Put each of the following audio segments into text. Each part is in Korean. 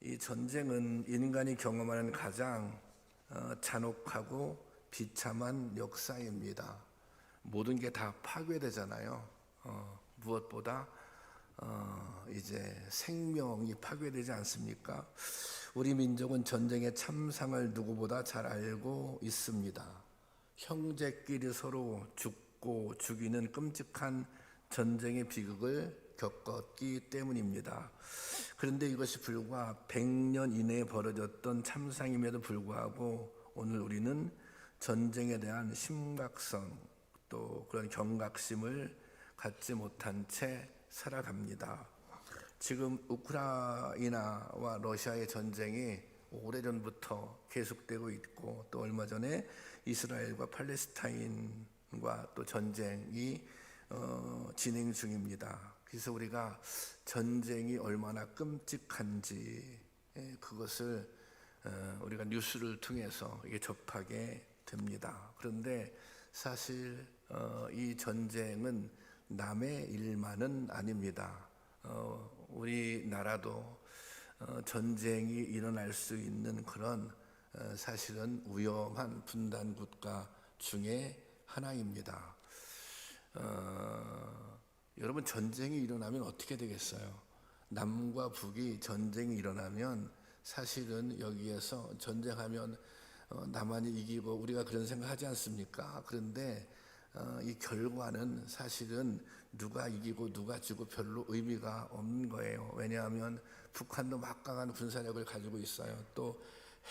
이 전쟁은 인간이 경험하는 가장 잔혹하고 비참한 역사입니다. 모든 게 다 파괴되잖아요. 무엇보다 이제 생명이 파괴되지 않습니까? 우리 민족은 전쟁의 참상을 누구보다 잘 알고 있습니다. 형제끼리 서로 죽고 죽이는 끔찍한 전쟁의 비극을 겪었기 때문입니다. 그런데 이것이 불과 100년 이내에 벌어졌던 참상임에도 불구하고 오늘 우리는 전쟁에 대한 심각성 또 그런 경각심을 갖지 못한 채 살아갑니다. 지금 우크라이나와 러시아의 전쟁이 오래전부터 계속되고 있고 또 얼마 전에 이스라엘과 팔레스타인과 또 전쟁이 진행 중입니다. 그래서 우리가 전쟁이 얼마나 끔찍한지 그것을 우리가 뉴스를 통해서 이게 접하게 됩니다. 그런데 사실 이 전쟁은 남의 일만은 아닙니다. 우리나라도 전쟁이 일어날 수 있는 그런 사실은 위험한 분단 국가 중에 하나입니다. 여러분, 전쟁이 일어나면 어떻게 되겠어요? 남과 북이 전쟁이 일어나면 사실은 여기에서 전쟁하면 남한이 이기고 우리가 그런 생각하지 않습니까? 그런데 이 결과는 사실은 누가 이기고 누가 지고 별로 의미가 없는 거예요. 왜냐하면 북한도 막강한 군사력을 가지고 있어요. 또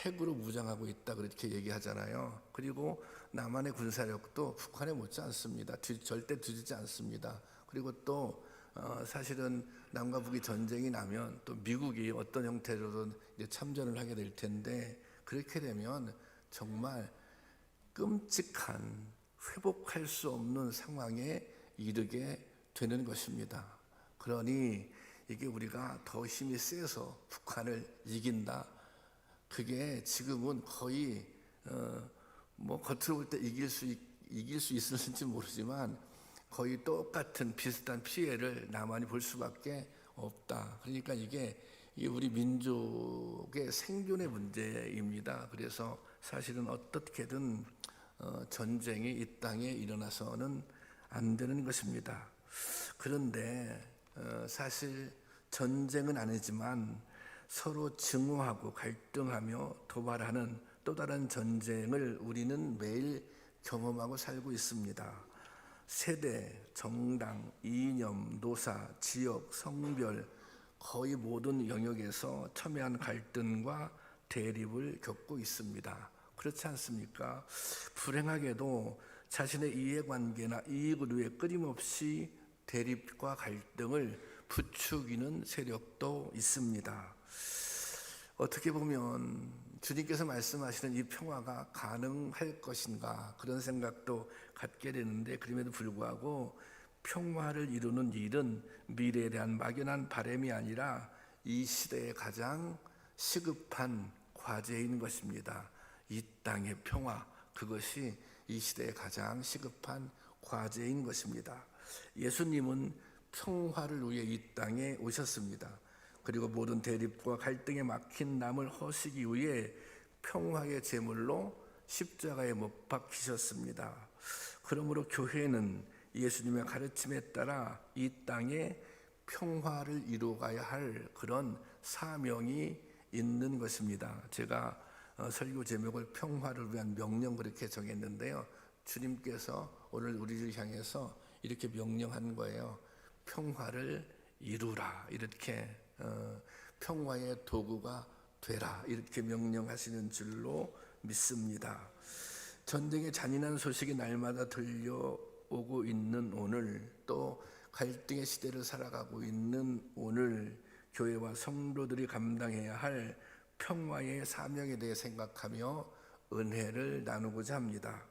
핵으로 무장하고 있다 그렇게 얘기하잖아요. 그리고 남한의 군사력도 북한에 못지 않습니다. 절대 뒤지지 않습니다. 그리고 또 사실은 남과 북이 전쟁이 나면 또 미국이 어떤 형태로든 이제 참전을 하게 될 텐데 그렇게 되면 정말 끔찍한 회복할 수 없는 상황에 이르게 되는 것입니다. 그러니 이게 우리가 더 힘이 세서 북한을 이긴다. 그게 지금은 거의 뭐 겉으로 볼 때 이길 수 있을지 모르지만 거의 똑같은 비슷한 피해를 남한이 볼 수밖에 없다. 그러니까 이게 우리 민족의 생존의 문제입니다. 그래서 사실은 어떻게든 전쟁이 이 땅에 일어나서는 안 되는 것입니다. 그런데 사실 전쟁은 아니지만 서로 증오하고 갈등하며 도발하는 또 다른 전쟁을 우리는 매일 경험하고 살고 있습니다. 세대, 정당, 이념, 노사, 지역, 성별 거의 모든 영역에서 첨예한 갈등과 대립을 겪고 있습니다. 그렇지 않습니까? 불행하게도 자신의 이해관계나 이익을 위해 끊임없이 대립과 갈등을 부추기는 세력도 있습니다. 어떻게 보면 주님께서 말씀하시는 이 평화가 가능할 것인가 그런 생각도 갖게 되는데 그럼에도 불구하고 평화를 이루는 일은 미래에 대한 막연한 바람이 아니라 이 시대의 가장 시급한 과제인 것입니다. 이 땅의 평화, 그것이 이 시대의 가장 시급한 과제인 것입니다. 예수님은 평화를 위해 이 땅에 오셨습니다. 그리고 모든 대립과 갈등에 막힌 남을 허시기 위해 평화의 제물로 십자가에 못 박히셨습니다. 그러므로 교회는 예수님의 가르침에 따라 이 땅에 평화를 이루어가야 할 그런 사명이 있는 것입니다. 제가 설교 제목을 평화를 위한 명령 그렇게 정했는데요. 주님께서 오늘 우리를 향해서 이렇게 명령한 거예요. 평화를 이루라. 이렇게 평화의 도구가 되라. 이렇게 명령하시는 줄로 믿습니다. 전쟁의 잔인한 소식이 날마다 들려오고 있는 오늘, 또 갈등의 시대를 살아가고 있는 오늘, 교회와 성도들이 감당해야 할 평화의 사명에 대해 생각하며 은혜를 나누고자 합니다.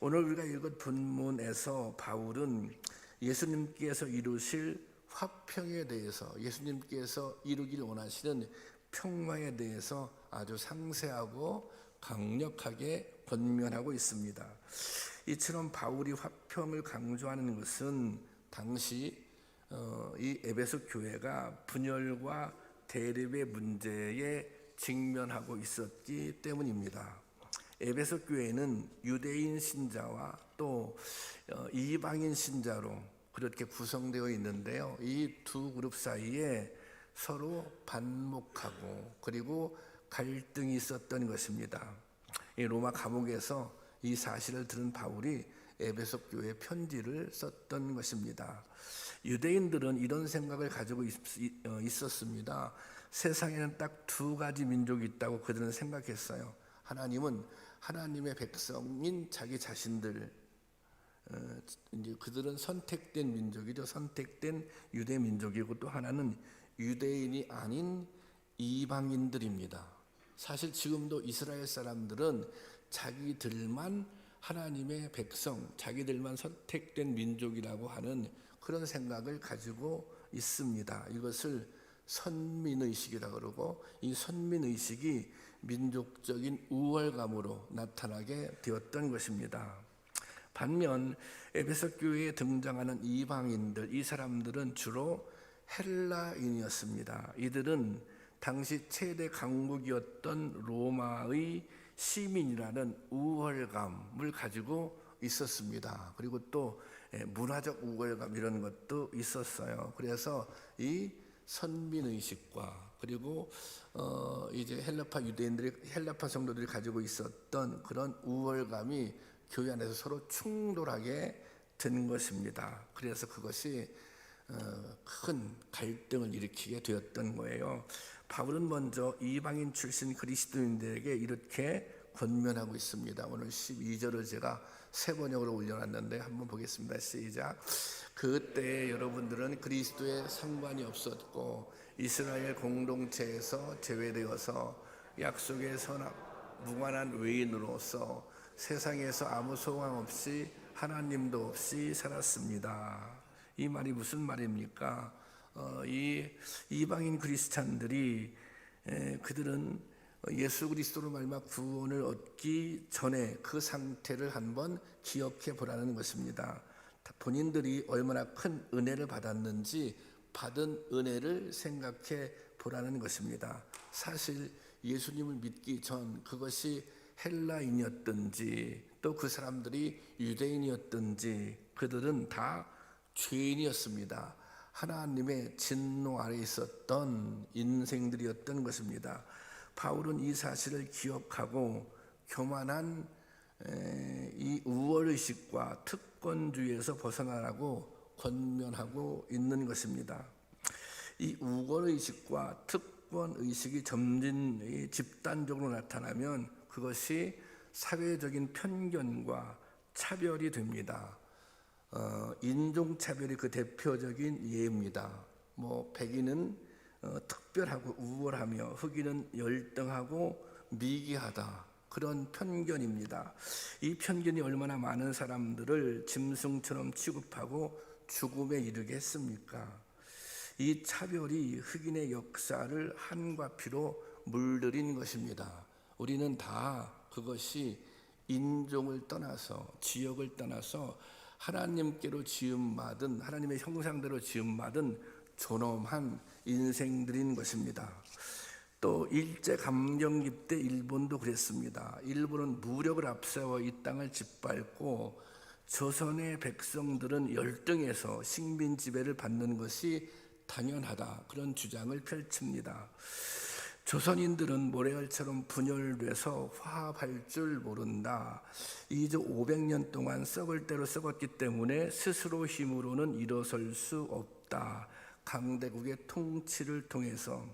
오늘 우리가 읽은 본문에서 바울은 예수님께서 이루실 화평에 대해서, 예수님께서 이루길 원하시는 평화에 대해서 아주 상세하고 강력하게 권면하고 있습니다. 이처럼 바울이 화평을 강조하는 것은 당시 이 에베소 교회가 분열과 대립의 문제에 직면하고 있었기 때문입니다. 에베소 교회는 유대인 신자와 또 이방인 신자로 그렇게 구성되어 있는데요. 이 두 그룹 사이에 서로 반목하고 그리고 갈등이 있었던 것입니다. 이 로마 감옥에서 이 사실을 들은 바울이 에베소 교회에 편지를 썼던 것입니다. 유대인들은 이런 생각을 가지고 있었습니다. 세상에는 딱 두 가지 민족이 있다고 그들은 생각했어요. 하나님은 하나님의 백성인 자기 자신들, 이제 그들은 선택된 민족이죠. 선택된 유대 민족이고, 또 하나는 유대인이 아닌 이방인들입니다. 사실 지금도 이스라엘 사람들은 자기들만 하나님의 백성, 자기들만 선택된 민족이라고 하는 그런 생각을 가지고 있습니다. 이것을 선민의식이라고 그러고, 이 선민의식이 민족적인 우월감으로 나타나게 되었던 것입니다. 반면 에베소 교회에 등장하는 이방인들, 이 사람들은 주로 헬라인이었습니다. 이들은 당시 최대 강국이었던 로마의 시민이라는 우월감을 가지고 있었습니다. 그리고 또 문화적 우월감 이런 것도 있었어요. 그래서 이 선민의식과 그리고 이제 헬라파 유대인들이, 헬라파 성도들이 가지고 있었던 그런 우월감이 교회 안에서 서로 충돌하게 된 것입니다. 그래서 그것이 큰 갈등을 일으키게 되었던 거예요. 바울은 먼저 이방인 출신 그리스도인들에게 이렇게 권면하고 있습니다. 오늘 12절을 제가 세 번역으로 올려놨는데 한번 보겠습니다. 시작. 그때 여러분들은 그리스도에 상관이 없었고 이스라엘 공동체에서 제외되어서 약속의 선악 무관한 외인으로서 세상에서 아무 소망 없이 하나님도 없이 살았습니다. 이 말이 무슨 말입니까? 이 이방인 크리스찬들이 그들은 예수 그리스도로 말미암아 구원을 얻기 전에 그 상태를 한번 기억해 보라는 것입니다. 본인들이 얼마나 큰 은혜를 받았는지 받은 은혜를 생각해 보라는 것입니다. 사실 예수님을 믿기 전 그것이 헬라인이었든지 또 그 사람들이 유대인이었든지 그들은 다 죄인이었습니다. 하나님의 진노 아래 있었던 인생들이었던 것입니다. 바울은 이 사실을 기억하고 교만한 이 우월의식과 특권주의에서 벗어나라고 권면하고 있는 것입니다. 이 우월의식과 특권의식이 점진 집단적으로 나타나면 그것이 사회적인 편견과 차별이 됩니다. 인종차별이 그 대표적인 예입니다. 백인은 특별하고 우월하며 흑인은 열등하고 미개하다, 그런 편견입니다. 이 편견이 얼마나 많은 사람들을 짐승처럼 취급하고 죽음에 이르게 했습니까? 이 차별이 흑인의 역사를 한과 피로 물들인 것입니다. 우리는 다 그것이 인종을 떠나서, 지역을 떠나서 하나님께로 지음받은, 하나님의 형상대로 지음받은 존엄한 인생들인 것입니다. 또 일제감정기 때 일본도 그랬습니다. 일본은 무력을 앞세워 이 땅을 짓밟고 조선의 백성들은 열등해서 식민 지배를 받는 것이 당연하다, 그런 주장을 펼칩니다. 조선인들은 모래알처럼 분열돼서 화합할 줄 모른다. 이제 500년 동안 썩을 대로 썩었기 때문에 스스로 힘으로는 일어설 수 없다. 강대국의 통치를 통해서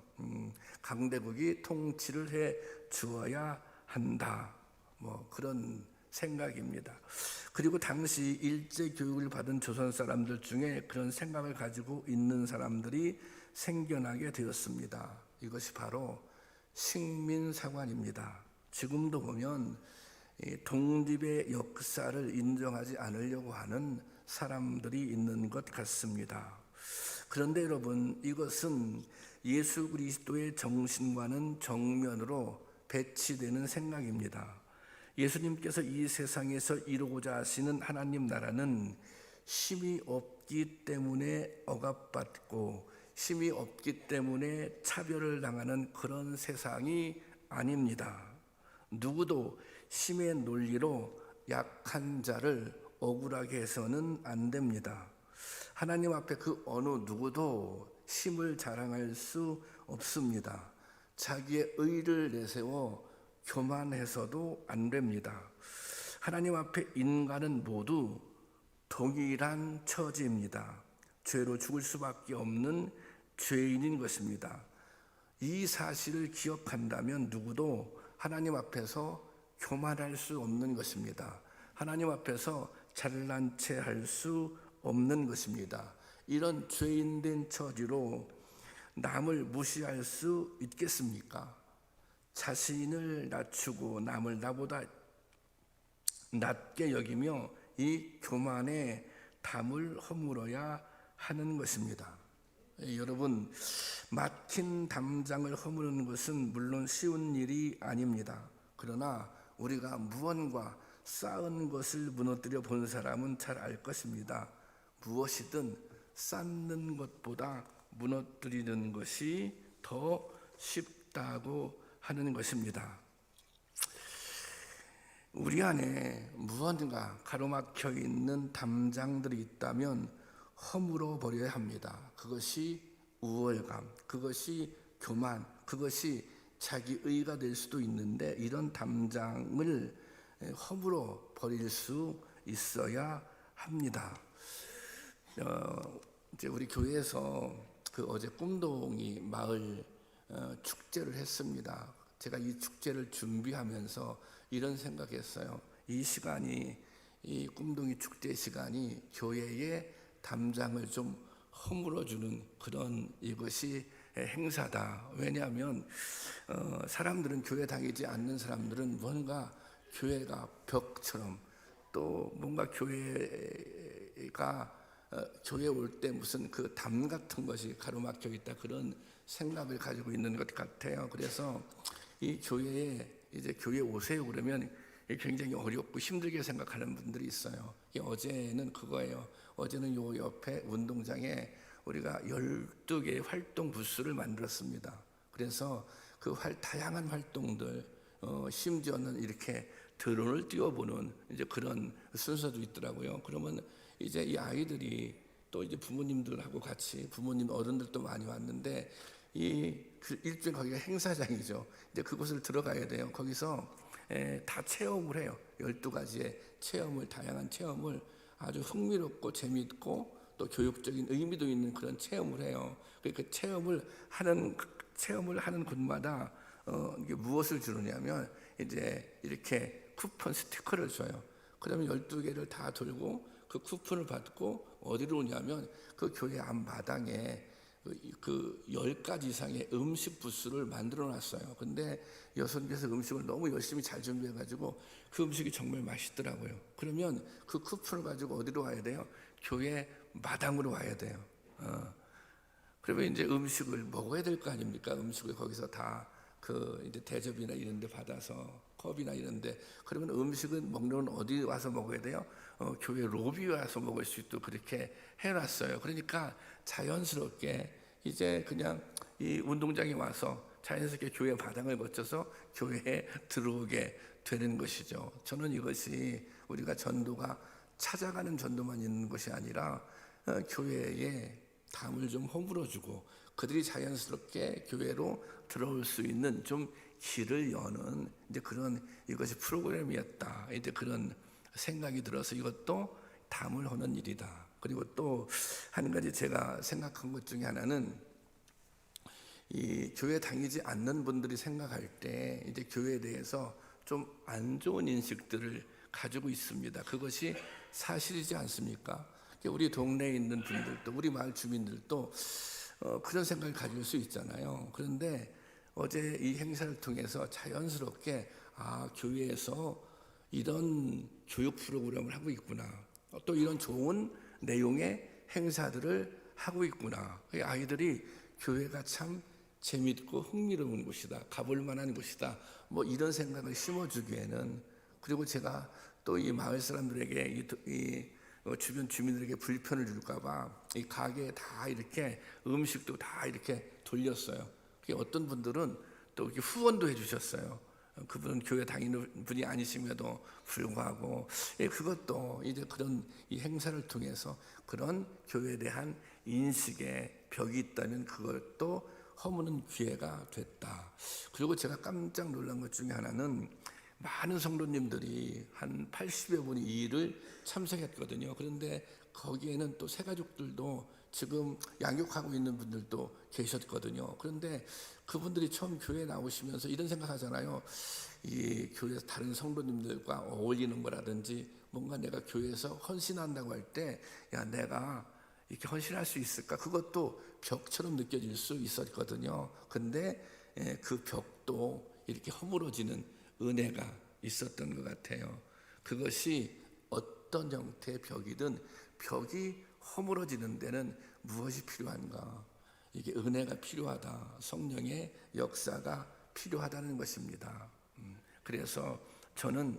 강대국이 통치를 해 주어야 한다. 그런 생각입니다. 그리고 당시 일제 교육을 받은 조선 사람들 중에 그런 생각을 가지고 있는 사람들이 생겨나게 되었습니다. 이것이 바로 식민사관입니다. 지금도 보면 독립의 역사를 인정하지 않으려고 하는 사람들이 있는 것 같습니다. 그런데 여러분, 이것은 예수 그리스도의 정신과는 정면으로 배치되는 생각입니다. 예수님께서 이 세상에서 이루고자 하시는 하나님 나라는 힘이 없기 때문에 억압받고 힘이 없기 때문에 차별을 당하는 그런 세상이 아닙니다. 누구도 힘의 논리로 약한 자를 억울하게 해서는 안 됩니다. 하나님 앞에 그 어느 누구도 힘을 자랑할 수 없습니다. 자기의 의를 내세워 교만해서도 안 됩니다. 하나님 앞에 인간은 모두 동일한 처지입니다. 죄로 죽을 수밖에 없는 죄인인 것입니다. 이 사실을 기억한다면 누구도 하나님 앞에서 교만할 수 없는 것입니다. 하나님 앞에서 잘난 체 할 수 없는 것입니다. 이런 죄인된 처지로 남을 무시할 수 있겠습니까? 자신을 낮추고 남을 나보다 낮게 여기며 이 교만에 담을 허물어야 하는 것입니다. 여러분, 막힌 담장을 허무는 것은 물론 쉬운 일이 아닙니다. 그러나 우리가 무언가 쌓은 것을 무너뜨려 본 사람은 잘 알 것입니다. 무엇이든 쌓는 것보다 무너뜨리는 것이 더 쉽다고 하는 것입니다. 우리 안에 무언가 가로막혀 있는 담장들이 있다면 허물어 버려야 합니다. 그것이 우월감, 그것이 교만, 그것이 자기의가 될 수도 있는데 이런 담장을 허물어 버릴 수 있어야 합니다. 이제 우리 교회에서 그 어제 꿈동이 마을 축제를 했습니다. 제가 이 축제를 준비하면서 이런 생각했어요. 이 시간이, 이 꿈동이 축제 시간이 교회의 담장을 좀 허물어주는 그런 이것이 행사다. 왜냐하면 사람들은, 교회 다니지 않는 사람들은 뭔가 교회가 벽처럼, 또 뭔가 교회가 교회 올 때 무슨 그 담 같은 것이 가로막혀 있다, 그런 생각을 가지고 있는 것 같아요. 그래서 이 교회에 이제 교회 오세요 그러면 굉장히 어렵고 힘들게 생각하는 분들이 있어요. 어제는 그거예요. 어제는 요 옆에 운동장에 우리가 12개의 활동 부스를 만들었습니다. 그래서 그 다양한 활동들, 심지어는 이렇게 드론을 띄워보는 이제 그런 순서도 있더라고요. 그러면 이제 이 아이들이 또 이제 부모님들하고 같이, 부모님 어른들도 많이 왔는데 그 일종의 거기가 행사장이죠. 이제 그곳을 들어가야 돼요. 거기서 다 체험을 해요. 12가지의 체험을, 다양한 체험을 아주 흥미롭고 재미있고 또 교육적인 의미도 있는 그런 체험을 해요. 그 체험을 하는 곳마다 이게 무엇을 주느냐면 이제 이렇게 쿠폰 스티커를 줘요. 그러면 12개를 다 돌고 그 쿠폰을 받고 어디로 오냐면 그 교회 앞마당에 그 10가지 이상의 음식 부스를 만들어 놨어요. 근데 여성께서 음식을 너무 열심히 잘 준비해가지고 그 음식이 정말 맛있더라고요. 그러면 그 쿠폰을 가지고 어디로 와야 돼요? 교회 마당으로 와야 돼요. 그러면 이제 음식을 먹어야 될 거 아닙니까? 음식을 거기서 다 그 이제 대접이나 이런 데 받아서, 컵이나 이런 데. 그러면 음식은 먹는 건 어디 와서 먹어야 돼요? 교회 로비에 와서 먹을 수 있도록 그렇게 해놨어요. 그러니까 자연스럽게 이제 그냥 이 운동장에 와서 자연스럽게 교회 마당을 거쳐서 교회에 들어오게 되는 것이죠. 저는 이것이 우리가 전도가 찾아가는 전도만 있는 것이 아니라 교회에 담을 좀 허물어주고 그들이 자연스럽게 교회로 들어올 수 있는 좀 길을 여는 이제 그런, 이것이 프로그램이었다, 이제 그런 생각이 들어서 이것도 담을 허는 일이다. 그리고 또 한 가지 제가 생각한 것 중에 하나는, 이 교회 다니지 않는 분들이 생각할 때 이제 교회에 대해서 좀 안 좋은 인식들을 가지고 있습니다. 그것이 사실이지 않습니까? 우리 동네에 있는 분들도, 우리 마을 주민들도 그런 생각을 가질 수 있잖아요. 그런데 어제 이 행사를 통해서 자연스럽게 교회에서 이런 교육 프로그램을 하고 있구나, 또 이런 좋은 내용의 행사들을 하고 있구나, 아이들이 교회가 참 재밌고 흥미로운 곳이다, 가볼 만한 곳이다, 뭐 이런 생각을 심어주기에는, 그리고 제가 또 이 마을 사람들에게 이 주변 주민들에게 불편을 줄까봐 이 가게에 다 이렇게 음식도 다 이렇게 돌렸어요. 어떤 분들은 또 이렇게 후원도 해주셨어요. 그분은 교회 다니는 분이 아니심에도 불구하고 그것도 이제 그런 이 행사를 통해서 그런 교회에 대한 인식의 벽이 있다면 그것도 허무는 기회가 됐다. 그리고 제가 깜짝 놀란 것 중에 하나는 많은 성도님들이 한 80여 분이 이 일을 참석했거든요. 그런데 거기에는 또 새가족들도 지금 양육하고 있는 분들도 계셨거든요. 그런데 그분들이 처음 교회에 나오시면서 이런 생각하잖아요. 이 교회에서 다른 성도님들과 어울리는 거라든지 뭔가 내가 교회에서 헌신한다고 할 때 야, 내가 이렇게 헌신할 수 있을까? 그것도 벽처럼 느껴질 수 있었거든요. 근데 그 벽도 이렇게 허물어지는 은혜가 있었던 것 같아요. 그것이 어떤 형태의 벽이든 벽이 허물어지는 데는 무엇이 필요한가? 이게 은혜가 필요하다. 성령의 역사가 필요하다는 것입니다. 그래서 저는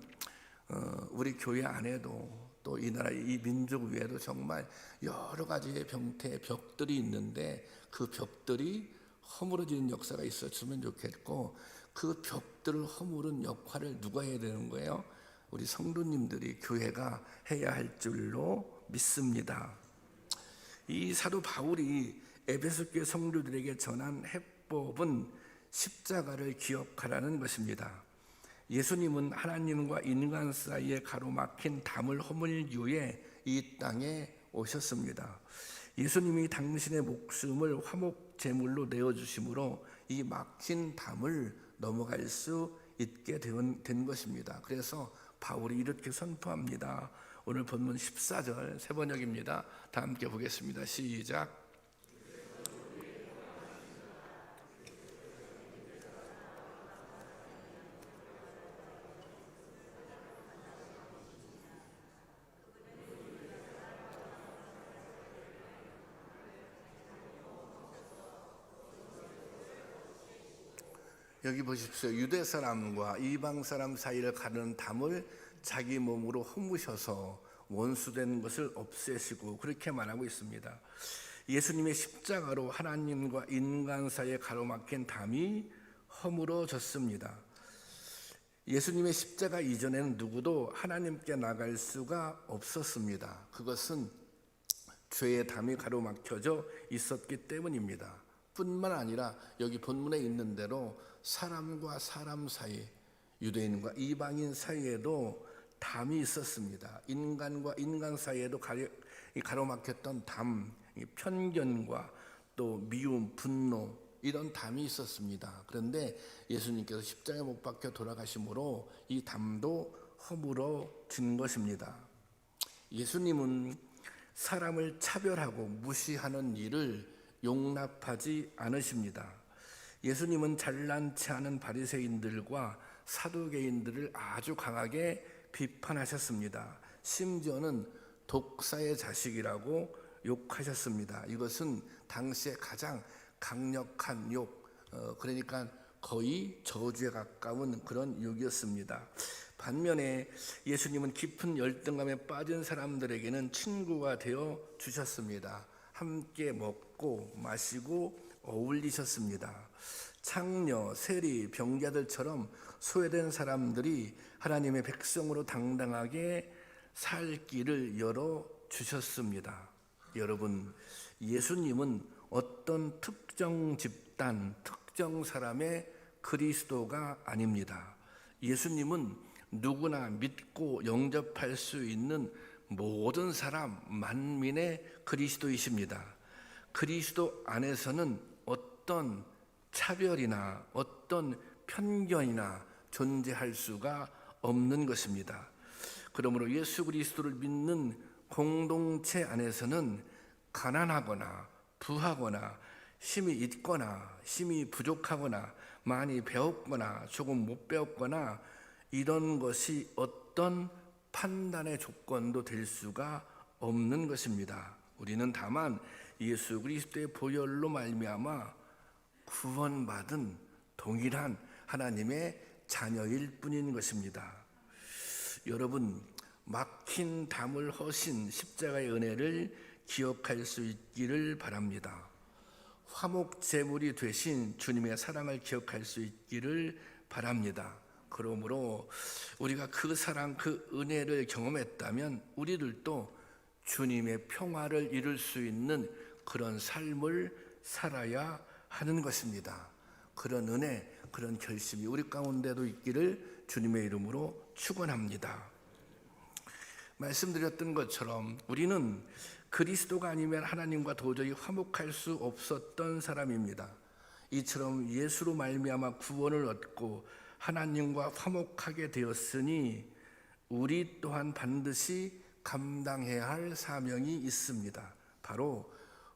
우리 교회 안에도 또 이 나라 이 민족 위에도 정말 여러 가지의 병태 벽들이 있는데 그 벽들이 허물어지는 역사가 있었으면 좋겠고 그 벽들을 허물은 역할을 누가 해야 되는 거예요? 우리 성도님들이 교회가 해야 할 줄로 믿습니다. 이 사도 바울이 에베소 교회 성도들에게 전한 해법은 십자가를 기억하라는 것입니다. 예수님은 하나님과 인간 사이에 가로막힌 담을 허물기 위해 이 땅에 오셨습니다. 예수님이 당신의 목숨을 화목 제물로 내어주심으로 이 막힌 담을 넘어갈 수 있게 된 것입니다. 그래서 바울이 이렇게 선포합니다. 오늘 본문 14절 세 번역입니다. 다 함께 보겠습니다. 시작. 여기 보십시오. 유대 사람과 이방 사람 사이를 가르는 담을 자기 몸으로 허무셔서 원수된 것을 없애시고 그렇게 말하고 있습니다. 예수님의 십자가로 하나님과 인간 사이에 가로막힌 담이 허물어졌습니다. 예수님의 십자가 이전에는 누구도 하나님께 나갈 수가 없었습니다. 그것은 죄의 담이 가로막혀져 있었기 때문입니다. 뿐만 아니라 여기 본문에 있는 대로 사람과 사람 사이, 유대인과 이방인 사이에도 담이 있었습니다. 인간과 인간 사이에도 가로막혔던 담, 편견과 또 미움, 분노 이런 담이 있었습니다. 그런데 예수님께서 십자가에 못 박혀 돌아가심으로 이 담도 허물어진 것입니다. 예수님은 사람을 차별하고 무시하는 일을 용납하지 않으십니다. 예수님은 잘난치 않은 바리새인들과 사두개인들을 아주 강하게 비판하셨습니다. 심지어는 독사의 자식이라고 욕하셨습니다. 이것은 당시에 가장 강력한 욕, 그러니까 거의 저주에 가까운 그런 욕이었습니다. 반면에 예수님은 깊은 열등감에 빠진 사람들에게는 친구가 되어 주셨습니다. 함께 먹고 마시고 어울리셨습니다. 창녀, 세리, 병자들처럼 소외된 사람들이 하나님의 백성으로 당당하게 살 길을 열어 주셨습니다. 여러분, 예수님은 어떤 특정 집단, 특정 사람의 그리스도가 아닙니다. 예수님은 누구나 믿고 영접할 수 있는 모든 사람, 만민의 그리스도이십니다. 그리스도 안에서는 어떤 차별이나 어떤 편견이나 존재할 수가 없는 것입니다. 그러므로 예수 그리스도를 믿는 공동체 안에서는 가난하거나 부하거나 힘이 있거나 힘이 부족하거나 많이 배웠거나 조금 못 배웠거나 이런 것이 어떤 판단의 조건도 될 수가 없는 것입니다. 우리는 다만 예수 그리스도의 보혈로 말미암아 구원받은 동일한 하나님의 자녀일 뿐인 것입니다. 여러분, 막힌 담을 허신 십자가의 은혜를 기억할 수 있기를 바랍니다. 화목 제물이 되신 주님의 사랑을 기억할 수 있기를 바랍니다. 그러므로 우리가 그 사랑, 그 은혜를 경험했다면 우리들도 주님의 평화를 이룰 수 있는 그런 삶을 살아야 하는 것입니다. 그런 은혜, 그런 결심이 우리 가운데도 있기를 주님의 이름으로 축원합니다. 말씀드렸던 것처럼 우리는 그리스도가 아니면 하나님과 도저히 화목할 수 없었던 사람입니다. 이처럼 예수로 말미암아 구원을 얻고 하나님과 화목하게 되었으니 우리 또한 반드시 감당해야 할 사명이 있습니다. 바로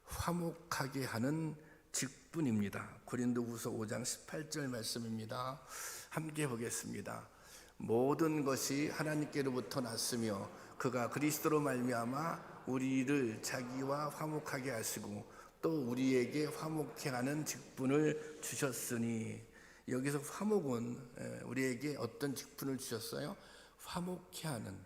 화목하게 하는 직분입니다. 고린도후서 5장 18절 말씀입니다. 함께 보겠습니다. 모든 것이 하나님께로부터 났으며 그가 그리스도로 말미암아 우리를 자기와 화목하게 하시고 또 우리에게 화목케 하는 직분을 주셨으니, 여기서 화목은 우리에게 어떤 직분을 주셨어요? 화목케 하는,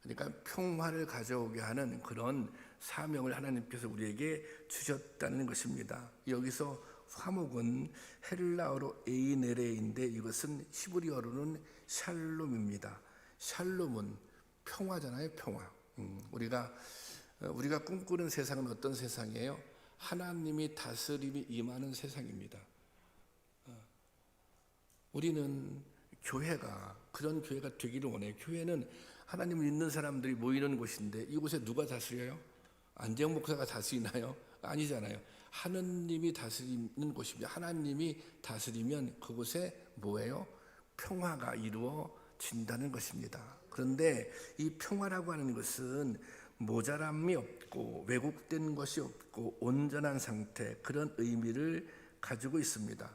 그러니까 평화를 가져오게 하는 그런 사명을 하나님께서 우리에게 주셨다는 것입니다. 여기서 화목은 헬라어로 에이네레인데 이것은 히브리어로는 샬롬입니다. 샬롬은 평화잖아요, 평화. 우리가 꿈꾸는 세상은 어떤 세상이에요? 하나님이 다스림이 임하는 세상입니다. 우리는 교회가 그런 교회가 되기를 원해요. 교회는 하나님을 믿는 사람들이 모이는 곳인데 이곳에 누가 다스려요? 안재영 목사가 다스리나요? 아니잖아요. 하느님이 다스리는 곳입니다. 하나님이 다스리면 그곳에 뭐예요? 평화가 이루어진다는 것입니다. 그런데 이 평화라고 하는 것은 모자람이 없고 왜곡된 것이 없고 온전한 상태, 그런 의미를 가지고 있습니다.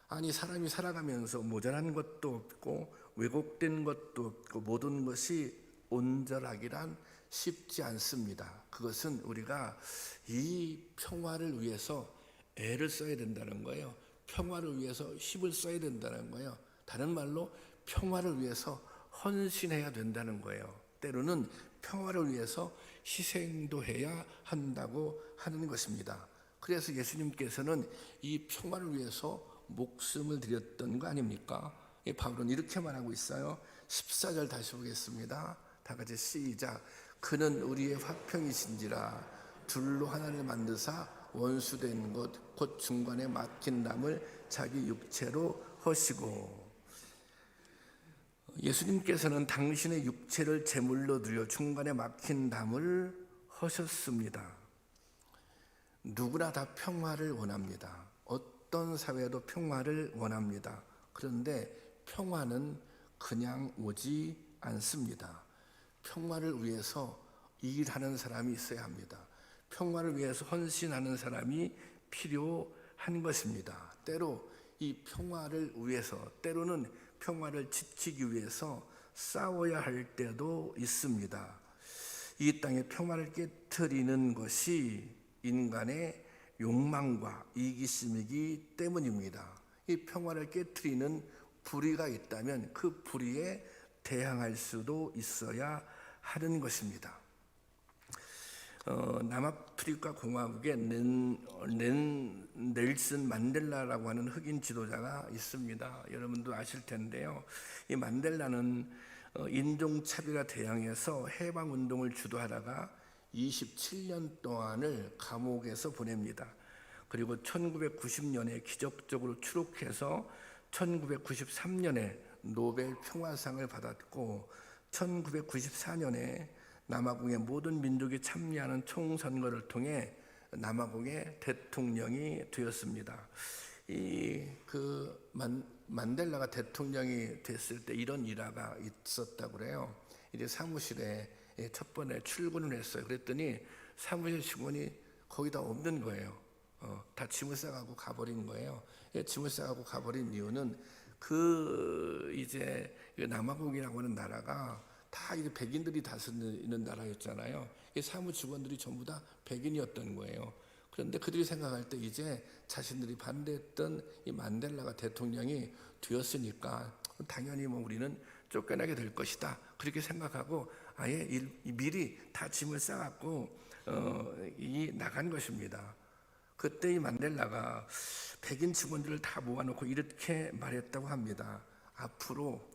아니, 사람이 살아가면서 모자란 것도 없고 왜곡된 것도 없고 모든 것이 온전하기란 쉽지 않습니다. 그것은 우리가 이 평화를 위해서 애를 써야 된다는 거예요. 평화를 위해서 힘을 써야 된다는 거예요. 다른 말로 평화를 위해서 헌신해야 된다는 거예요. 때로는 평화를 위해서 희생도 해야 한다고 하는 것입니다. 그래서 예수님께서는 이 평화를 위해서 목숨을 드렸던 거 아닙니까? 바울은 이렇게 말하고 있어요. 14절 다시 보겠습니다. 다 같이 시작. 그는 우리의 화평이신지라 둘로 하나를 만드사 원수된 것 곧 중간에 막힌 담을 자기 육체로 허시고. 예수님께서는 당신의 육체를 제물로 드려 중간에 막힌 담을 허셨습니다. 누구나 다 평화를 원합니다. 어떤 사회도 평화를 원합니다. 그런데 평화는 그냥 오지 않습니다. 평화를 위해서 일하는 사람이 있어야 합니다. 평화를 위해서 헌신하는 사람이 필요한 것입니다. 때로 이 평화를 위해서, 때로는 평화를 지키기 위해서 싸워야 할 때도 있습니다. 이 땅의 평화를 깨트리는 것이 인간의 욕망과 이기심이기 때문입니다. 이 평화를 깨트리는 불의가 있다면 그 불의에 대항할 수도 있어야 하는 것입니다. 남아프리카 공화국에 넬슨 만델라라고 하는 흑인 지도자가 있습니다. 여러분도 아실 텐데요. 이 만델라는 인종차별에 대항해서 해방운동을 주도하다가 27년 동안을 감옥에서 보냅니다. 그리고 1990년에 기적적으로 추록해서 1993년에 노벨 평화상을 받았고 1994년에 남아공의 모든 민족이 참여하는 총선거를 통해 남아공의 대통령이 되었습니다. 만델라가 대통령이 됐을 때 이런 일화가 있었다고 그래요. 이제 사무실에 첫 번에 출근을 했어요. 그랬더니 사무실 직원이 거의 다 없는 거예요. 다 짐을 싸가고 가버린 거예요. 짐을 싸가고 가버린 이유는 이제 남아공이라고 하는 나라가 다 이제 백인들이 다스리는 나라였잖아요. 사무 직원들이 전부 다 백인이었던 거예요. 그런데 그들이 생각할 때 이제 자신들이 반대했던 이 만델라가 대통령이 되었으니까 당연히 우리는 쫓겨나게 될 것이다. 그렇게 생각하고 아예 미리 다 짐을 싸갖고 나간 것입니다. 그때 이 만델라가 백인 직원들을 다 모아놓고 이렇게 말했다고 합니다. 앞으로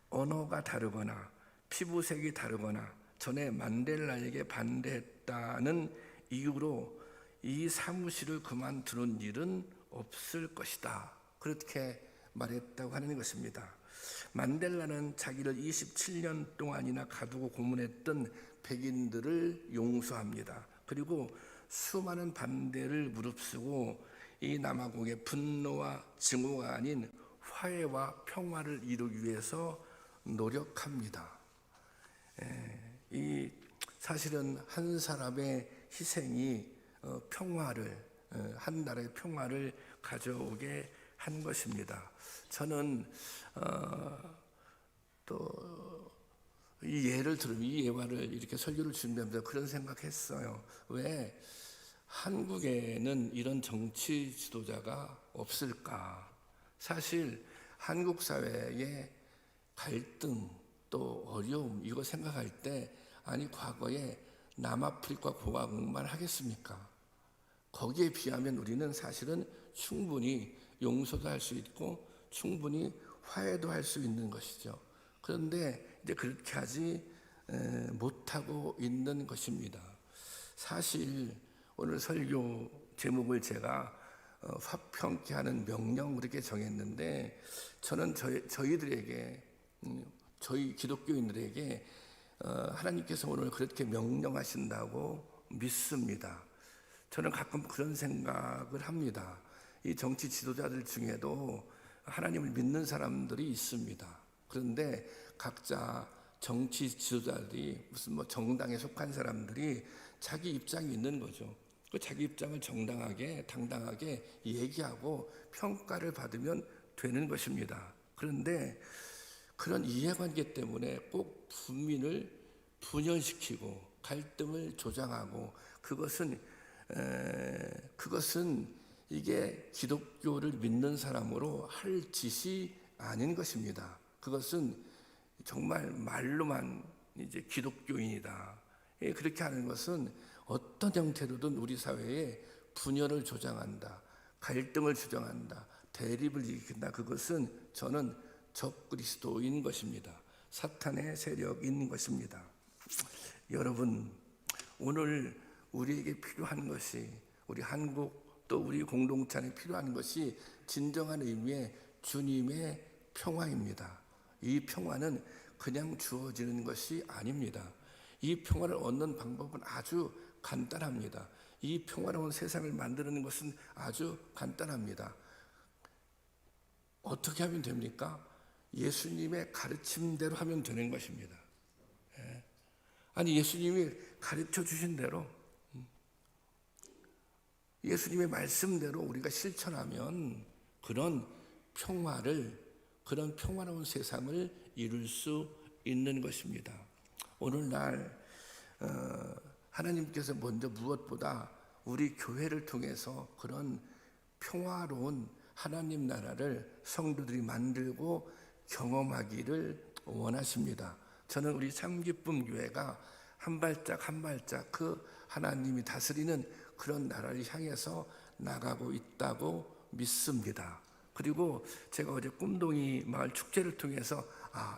언어가 다르거나 피부색이 다르거나 전에 만델라에게 반대했다는 이유로 이 사무실을 그만두는 일은 없을 것이다. 그렇게 말했다고 하는 것입니다. 만델라는 자기를 27년 동안이나 가두고 고문했던 백인들을 용서합니다. 그리고 수많은 반대를 무릅쓰고 이 남아공의 분노와 증오가 아닌 화해와 평화를 이루기 위해서 노력합니다. 이 사실은 한 사람의 희생이 평화를, 한 나라의 평화를 가져오게 한 것입니다. 저는 또 이 예를 들으면 이 예화를 이렇게 설교를 준비하면서 그런 생각했어요. 왜 한국에는 이런 정치 지도자가 없을까? 사실 한국 사회의 갈등 또 어려움 이거 생각할 때 아니 과거에 남아프리카 공화국만 하겠습니까? 거기에 비하면 우리는 사실은 충분히 용서도 할 수 있고 충분히 화해도 할 수 있는 것이죠. 그런데 이제 그렇게 하지 못하고 있는 것입니다. 사실 오늘 설교 제목을 제가 화평케 하는 명령 그렇게 정했는데 저는 저희들에게 저희 기독교인들에게 하나님께서 오늘 그렇게 명령하신다고 믿습니다. 저는 가끔 그런 생각을 합니다. 이 정치 지도자들 중에도 하나님을 믿는 사람들이 있습니다. 그런데 각자 정치 지도자들이 무슨 정당에 속한 사람들이 자기 입장이 있는 거죠. 그 자기 입장을 정당하게 당당하게 얘기하고 평가를 받으면 되는 것입니다. 그런데 그런 이해관계 때문에 꼭 국민을 분열시키고 갈등을 조장하고 그것은 이게 기독교를 믿는 사람으로 할 짓이 아닌 것입니다. 그것은 정말 말로만 이제 기독교인이다. 그렇게 하는 것은 어떤 형태로든 우리 사회에 분열을 조장한다, 갈등을 조장한다, 대립을 일으킨다. 그것은 저는 적그리스도인 것입니다. 사탄의 세력인 것입니다. 여러분, 오늘 우리에게 필요한 것이 우리 한국 또 우리 공동체 안에 필요한 것이 진정한 의미의 주님의 평화입니다. 이 평화는 그냥 주어지는 것이 아닙니다. 이 평화를 얻는 방법은 아주 간단합니다. 이 평화로운 세상을 만드는 것은 아주 간단합니다. 어떻게 하면 됩니까? 예수님의 가르침대로 하면 되는 것입니다. 아니 예수님이 가르쳐 주신 대로 예수님의 말씀대로 우리가 실천하면 그런 평화로운 세상을 이룰 수 있는 것입니다. 오늘날 하나님께서 먼저 무엇보다 우리 교회를 통해서 그런 평화로운 하나님 나라를 성도들이 만들고 경험하기를 원하십니다. 저는 우리 참기쁨 교회가 한 발짝 한 발짝 그 하나님이 다스리는 그런 나라를 향해서 나가고 있다고 믿습니다. 그리고 제가 어제 꿈동이 마을 축제를 통해서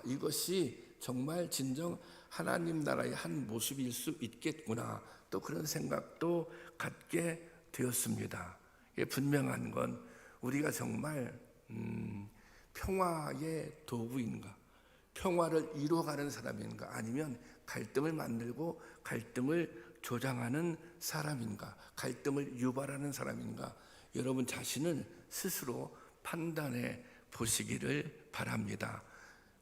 이것이 정말 진정 하나님 나라의 한 모습일 수 있겠구나 또 그런 생각도 갖게 되었습니다. 분명한 건 우리가 정말 평화의 도구인가, 평화를 이루어가는 사람인가, 아니면 갈등을 만들고 갈등을 조장하는 사람인가, 갈등을 유발하는 사람인가, 여러분 자신을 스스로 판단해 보시기를 바랍니다.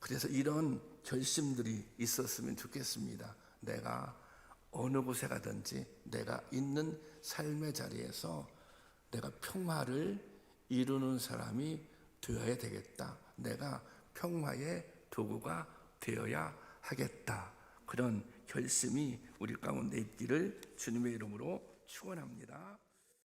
그래서 이런 결심들이 있었으면 좋겠습니다. 내가 어느 곳에 가든지 내가 있는 삶의 자리에서 내가 평화를 이루는 사람이 되어야 되겠다. 내가 평화의 도구가 되어야 하겠다. 그런 결심이 우리 가운데 있기를 주님의 이름으로 축원합니다.